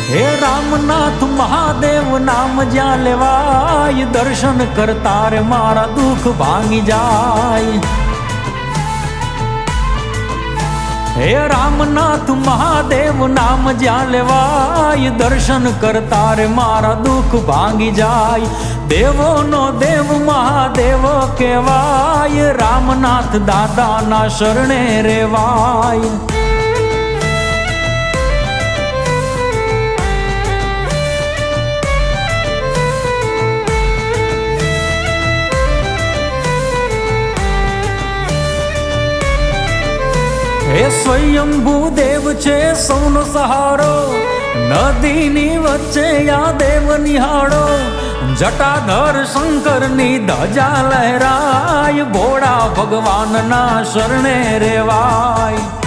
હે રામનાથ મહાદેવ નામ જ્યાં લેવાય, દર્શન કરતા રે મારા દુઃખ ભાંગી જાય. હે રામનાથ મહાદેવ નામ જ્યાં લેવાય, દર્શન કરતા રે મારા દુઃખ ભાંગી જાય. દેવોનો દેવ મહાદેવ કહેવાય, રામનાથ દાદાના શરણે રેવાય. હે સ્વયંભૂ દેવ છે સૌનો સહારો, નદીની વચ્ચે આ દેવ નિહાળો. જટાધર શંકરની ધજા લહેરાય, ભોળા ભગવાનના શરણે રેવાય.